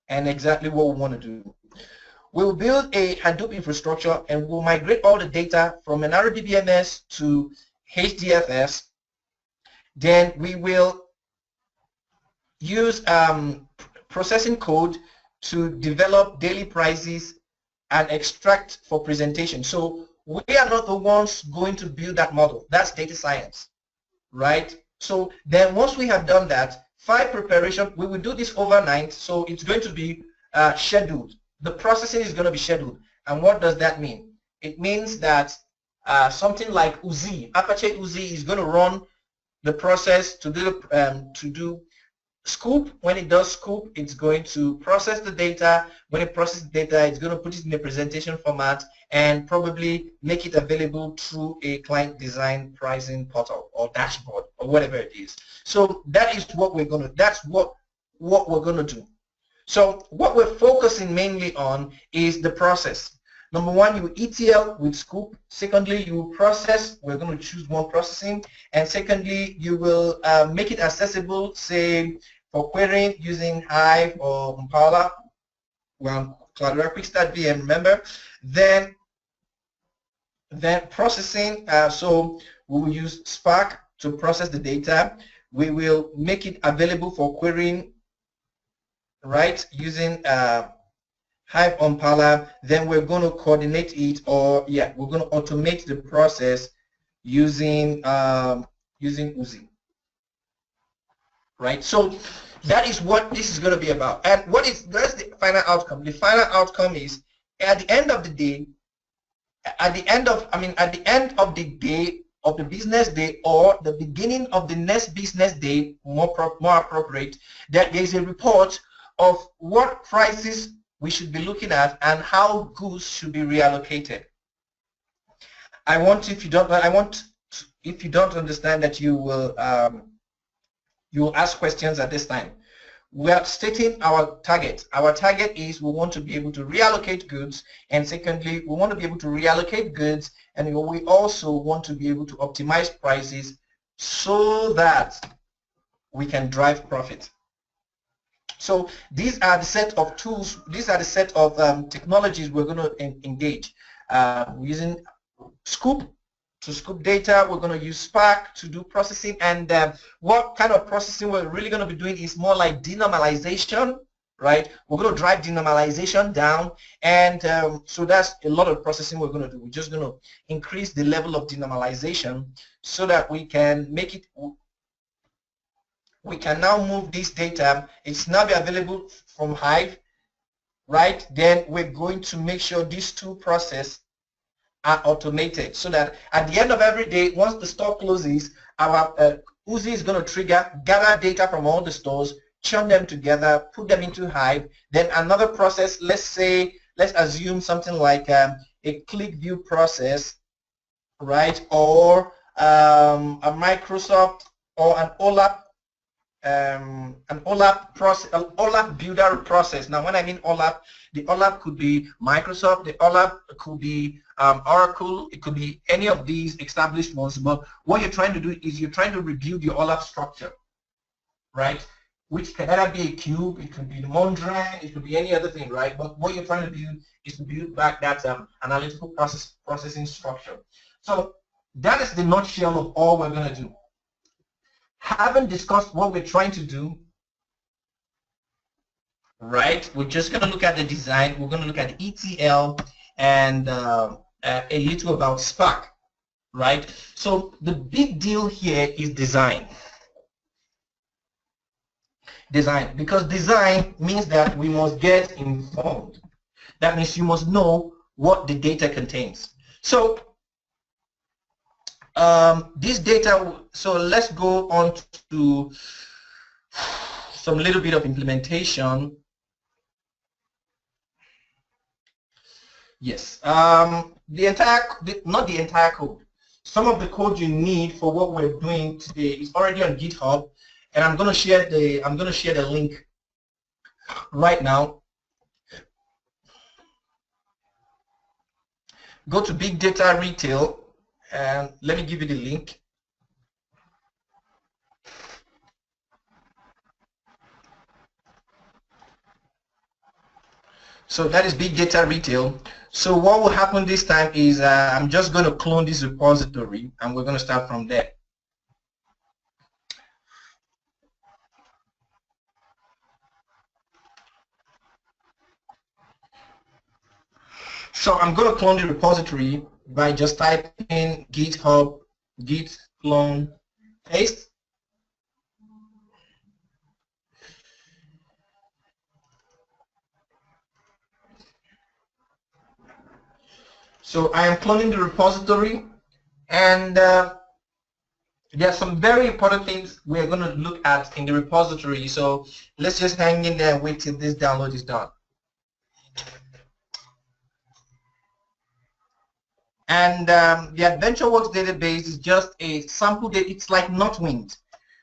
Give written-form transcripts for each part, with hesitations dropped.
and exactly what we want to do. We'll build a Hadoop infrastructure and we'll migrate all the data from an RDBMS to HDFS. Then we will use processing code to develop daily prices and extract for presentation. So we are not the ones going to build that model. That's data science, right? So then once we have done that, file preparation, we will do this overnight. So it's going to be scheduled. The processing is going to be scheduled. And what does that mean? It means that something like Uzi, Apache Uzi is going to run the process to do scoop. When it does scoop, it's going to process the data. When it processes the data, it's going to put it in a presentation format and probably make it available through a client design pricing portal or dashboard or whatever it is. So that is what we're going to, that's what we're going to do. So what we're focusing mainly on is the process. Number one, you ETL with scoop. Secondly, you process. We're going to choose one processing. And secondly, you will make it accessible, say, for querying using Hive or Impala. Well, Cloudera Quickstart VM, remember. Then processing. So we will use Spark to process the data. We will make it available for querying, right, using Hive on Impala. Then we're going to coordinate it, or we're going to automate the process using using Uzi, right? So that is what this is going to be about. And that's the final outcome. The final outcome is at the end of the day, at the end of the day of the business day or the beginning of the next business day, more appropriate, that there is a report of what prices we should be looking at and how goods should be reallocated. If you don't understand that, you will ask questions at this time. We are stating our target. Our target is we want to be able to reallocate goods, and secondly, we want to be able to reallocate goods, and we also want to be able to optimize prices so that we can drive profit. So these are the set of tools, these are the set of technologies we're going to engage. Using Scoop to scoop data, we're going to use Spark to do processing, and what kind of processing we're really going to be doing is more like denormalization, right? We're going to drive denormalization down, and so that's a lot of processing we're going to do. We're just going to increase the level of denormalization so that we can make it, we can now move this data. It's now available from Hive, right? Then we're going to make sure these two processes are automated so that at the end of every day, once the store closes, our Uzi is going to trigger, gather data from all the stores, churn them together, put them into Hive. Then another process, let's assume something like a click view process, right? Or a Microsoft or an OLAP builder process. Now, when I mean OLAP, the OLAP could be Microsoft, the OLAP could be Oracle, it could be any of these established ones. But what you're trying to do is you're trying to rebuild your OLAP structure, right? Which can either be a cube, it could be the Mondrian, it could be any other thing, right? But what you're trying to do is to build back that analytical processing structure. So that is the nutshell of all we're going to do. Having discussed what we're trying to do, right, we're just going to look at the design, we're going to look at ETL and a little about Spark, right? So the big deal here is design. Design, because design means that we must get informed. That means you must know what the data contains. So this data, so let's go on to some little bit of implementation. Yes, not the entire code. Some of the code you need for what we're doing today is already on GitHub, and I'm going to share the link right now. Go to Big Data Retail, and let me give you the link. So that is big data retail. So what will happen this time is I'm just going to clone this repository and we're going to start from there. So I'm going to clone the repository by just typing github git clone paste. So I am cloning the repository, and there are some very important things we're going to look at in the repository. So let's just hang in there and wait till this download is done. And the AdventureWorks database is just a sample data. It's like Northwind.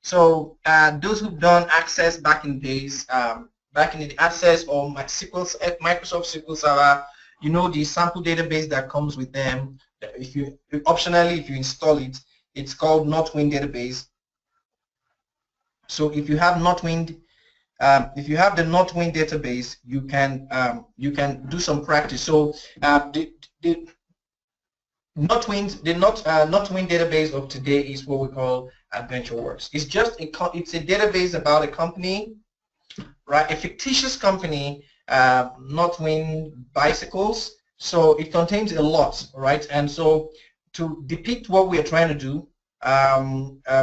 So those who've done Access back in days, back in the Access or Microsoft SQL Server, you know the sample database that comes with them. If you optionally, if you install it, it's called Northwind database. So if you have Northwind, if you have the Northwind database, you can do some practice. So the Northwind database of today is what we call AdventureWorks. It's just it's a database about a company, right? A fictitious company, Northwind Bicycles. So it contains a lot, right? And so to depict what we are trying to do,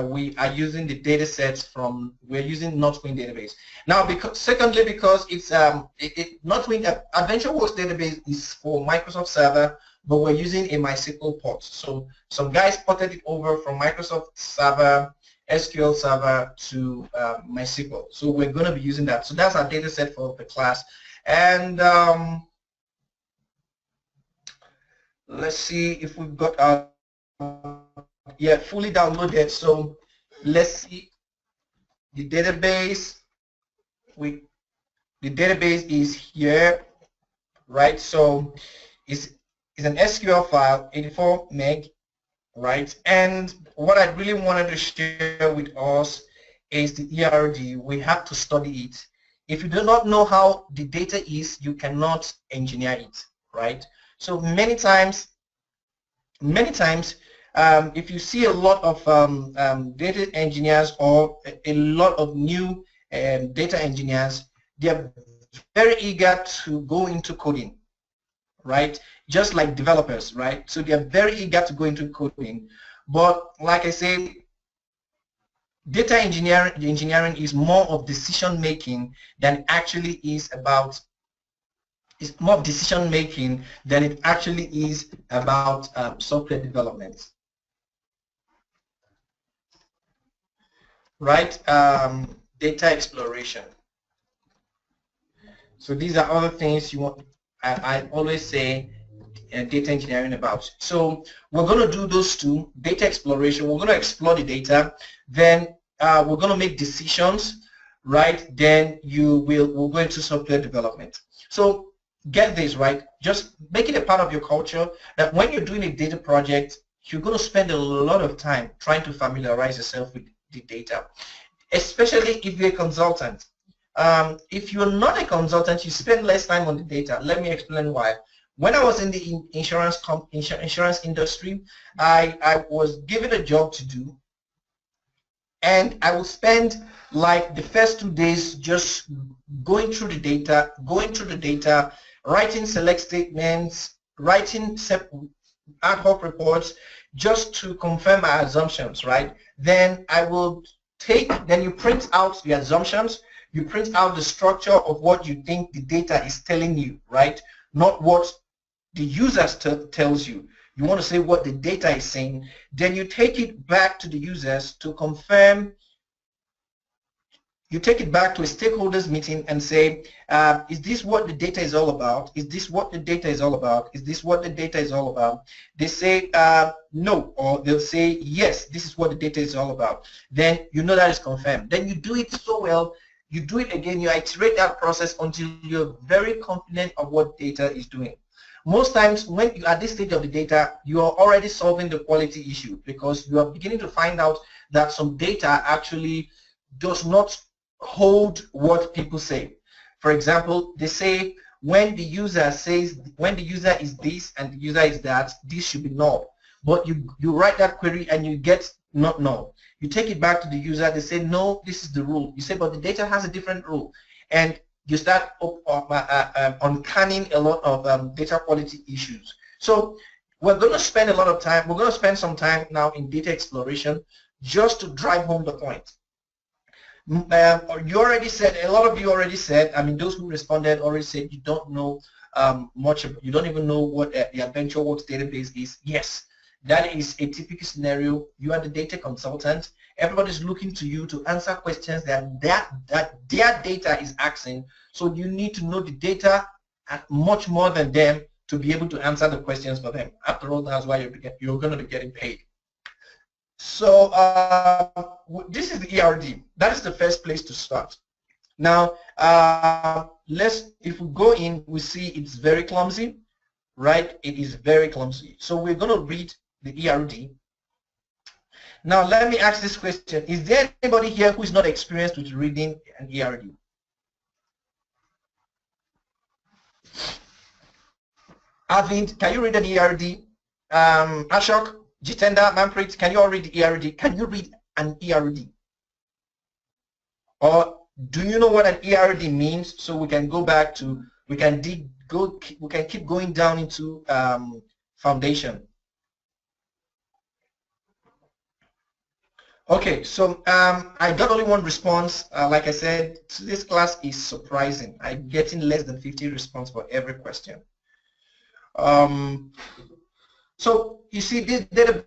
we are using the data sets from, we're using Northwind database. Now, secondly, because it's Northwind AdventureWorks database is for Microsoft Server, but we're using a MySQL port. So some guys ported it over from Microsoft Server, SQL Server to MySQL. So we're going to be using that. So that's our data set for the class. And let's see if we've got our, yeah, fully downloaded. So let's see the database. The database is here, right? So it's an SQL file, 84 meg, right? And what I really wanted to share with us is the ERD. We have to study it. If you do not know how the data is, you cannot engineer it, right? So many times, if you see a lot of data engineers or a lot of new data engineers, they're very eager to go into coding, right? Just like developers, right? So they're very eager to go into coding. But like I say, data engineering is more of decision making than actually is about, it's more of decision making than it actually is about software development. Right? Data exploration. So these are other things you want. I always say data engineering about. So we're going to do those two, data exploration. We're going to explore the data. Then we're going to make decisions, right? Then we'll go into software development. So get this, right? Just make it a part of your culture that when you're doing a data project, you're going to spend a lot of time trying to familiarize yourself with the data, especially if you're a consultant. If you're not a consultant, you spend less time on the data. Let me explain why. When I was in the insurance industry, I was given a job to do, and I would spend like the first 2 days just going through the data, writing select statements, writing ad hoc reports just to confirm my assumptions, right? Then I will then you print out the assumptions, you print out the structure of what you think the data is telling you, right? Not what the user tells you. You want to say what the data is saying. Then you take it back to the users to confirm. You take it back to a stakeholders meeting and say, is this what the data is all about? Is this what the data is all about? Is this what the data is all about? They say no, or they'll say yes, this is what the data is all about. Then you know that is confirmed. Then you do it so well, you do it again, you iterate that process until you're very confident of what data is doing. Most times when you're at this stage of the data, you are already solving the quality issue because you are beginning to find out that some data actually does not hold what people say. For example, they say when the user says, when the user is this and the user is that, this should be null. But you write that query and you get not null. You take it back to the user, they say, no, this is the rule. You say, but the data has a different rule. And you start uncanning a lot of data quality issues. So we're going to spend a lot of time, we're going to spend some time now in data exploration just to drive home the point. You already said, a lot of you already said, I mean, those who responded already said you don't know much, you don't even know what the AdventureWorks database is. Yes, that is a typical scenario. You are the data consultant. Everybody's looking to you to answer questions that their data is asking. So you need to know the data much more than them to be able to answer the questions for them. After all, that's why you're going to be getting paid. So this is the ERD. That is the first place to start. Now, if we go in, we see it's very clumsy, right? It is very clumsy. So we're going to read the ERD. Now, let me ask this question. Is there anybody here who is not experienced with reading an ERD? Arvind, can you read an ERD? Ashok, Jitendra, Manpreet, can you all read the ERD? Can you read an ERD? Or do you know what an ERD means? So we can go back to, we can keep going down into foundation. Okay, so I got only one response. Like I said, this class is surprising. I'm getting less than 50 responses for every question. So you see, this database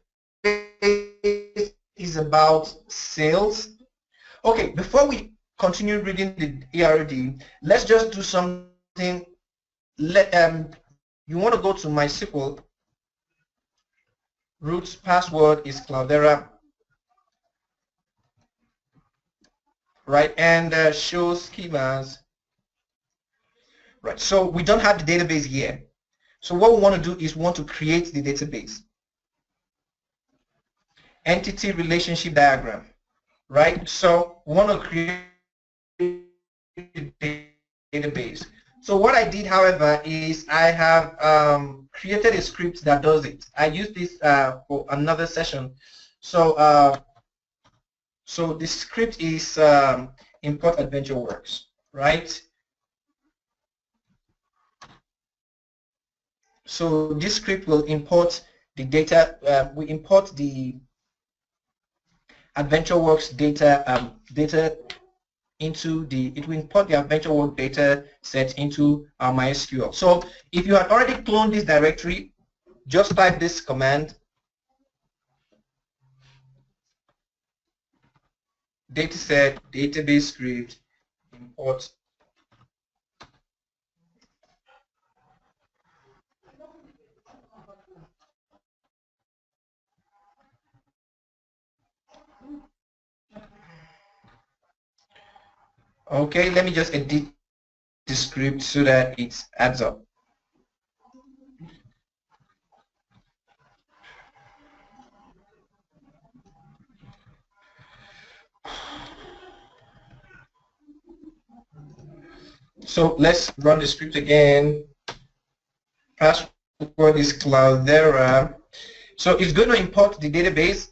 is about sales. Okay, before we continue reading the ERD, let's just do something. You want to go to MySQL. Root password is Cloudera. Right, and show schemas. Right, so we don't have the database here. So what we want to do is we want to create the database. Entity relationship diagram, right? So we want to create the database. So what I did, however, is I have created a script that does it. I used this for another session. So so the script is import AdventureWorks, right? So this script will import the data. We import the AdventureWorks data into the. It will import the AdventureWorks data set into our MySQL. So if you had already cloned this directory, just type this command. Dataset database script import. Okay, let me just edit the script so that it adds up. So let's run the script again. Password is Cloudera. So it's going to import the database.